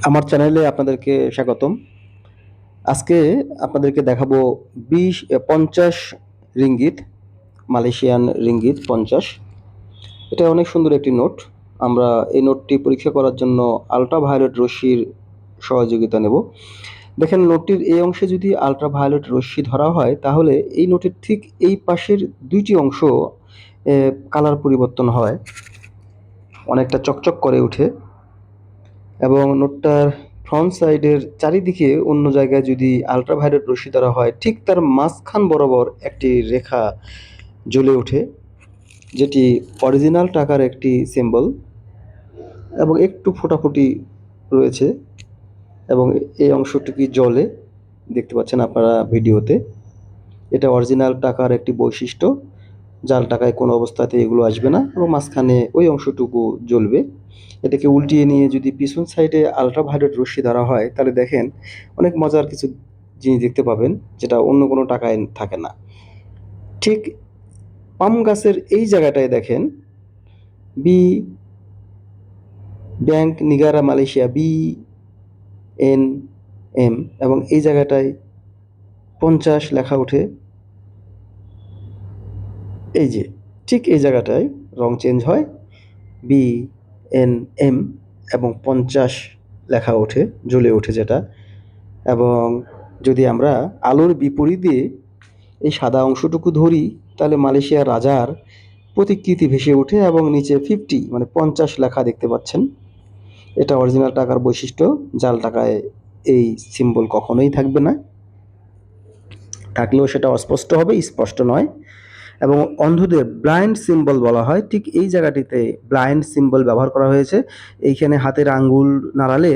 আমার চ্যানেলে আপনাদেরকে স্বাগতম। আজকে আপনাদেরকে দেখাবো 50 রিঙ্গিত, মালয়েশিয়ান রিঙ্গিত 50। এটা অনেক সুন্দর একটি নোট। আমরা এই নোটটি পরীক্ষা করার জন্য আল্ট্রাভায়োলেট রশ্মির সহযোগিতা নেব। দেখেন, নোটটির এই অংশে যদি আল্ট্রাভায়োলেট রশ্মি ধরা হয়, তাহলে এই নোটের ঠিক এই পাশের 2টি অংশ কালার পরিবর্তন হয়, অনেকটা চকচক করে ওঠে। এবং নোটটার ফ্রন্ট সাইডের চারিদিকে অন্য জায়গায় যদি আল্ট্রাভায়োলেট রশ্মি দ্বারা হয়, ঠিক তার মাঝখান বরাবর একটি রেখা জ্বলে ওঠে, যেটি অরিজিনাল টাকার একটি সিম্বল, এবং একটু ফোটাফুটি রয়েছে এবং এই অংশটুকু জ্বলে, দেখতে পাচ্ছেন আপনারা ভিডিওতে। এটা অরিজিনাল টাকার একটি বৈশিষ্ট্য। জাল টাকায় কোনো অবস্থাতে এগুলো আসবে না এবং মাঝখানে ওই অংশটুকু জ্বলবে। এটাকে উল্টিয়ে নিয়ে যদি পিছন সাইডে আল্ট্রাভায়োলেট রশ্মি ধরা হয়, তাহলে দেখেন অনেক মজার কিছু জিনিস দেখতে পাবেন, যেটা অন্য কোনো টাকায় থাকে না। ঠিক পাম গাছের এই জায়গাটায় দেখেন বি ব্যাংক নিগারা মালয়েশিয়া BNM, এবং এই জায়গাটায় 50 লেখা ওঠে। এই যে ঠিক এই জায়গাটায় রং চেঞ্জ হয়, BNM এবং 50 লেখা ওঠে, জ্বলে ওঠে যেটা। এবং যদি আমরা আলোর বিপরীতে এই সাদা অংশটুকু ধরি, তাহলে মালয়েশিয়ার রাজার প্রতিকৃতি ভেসে ওঠে এবং নিচে 50 মানে 50 লেখা দেখতে পাচ্ছেন। এটা অরিজিনাল টাকার বৈশিষ্ট্য। জাল টাকায় এই সিম্বল কখনোই থাকবে না, থাকলেও সেটা অস্পষ্ট হবে, স্পষ্ট নয়। এবং অন্ধদের ব্লাইন্ড সিম্বল বলা হয়। ঠিক এই জায়গাটিতে ব্লাইন্ড সিম্বল ব্যবহার করা হয়েছে। এইখানে হাতের আঙ্গুল নাড়ালে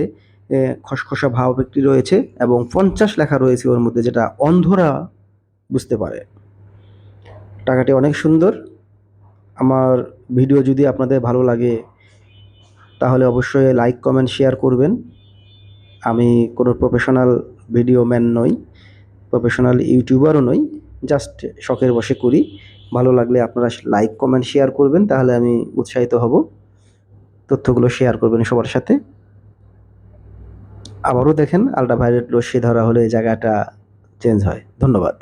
খসখসা ভাব একটি রয়েছে এবং 50 লেখা রয়েছে ওর মধ্যে, যেটা অন্ধরা বুঝতে পারে। টাকাটি অনেক সুন্দর। আমার ভিডিও যদি আপনাদের ভালো লাগে, তাহলে অবশ্যই লাইক, কমেন্ট, শেয়ার করবেন। আমি কোনো প্রফেশনাল ভিডিও ম্যান নই, প্রফেশনাল ইউটিউবারও নই, জাস্ট শখের বশে করি। ভালো লাগলে আপনারা লাইক, কমেন্ট, শেয়ার করবেন, তাহলে আমি উৎসাহিত হব। তথ্যগুলো শেয়ার করবেন সবার সাথে। আবারও দেখেন, আল্ট্রাভায়োলেট রশ্মি ধরা হলে এই জায়গাটা চেঞ্জ হয়। ধন্যবাদ।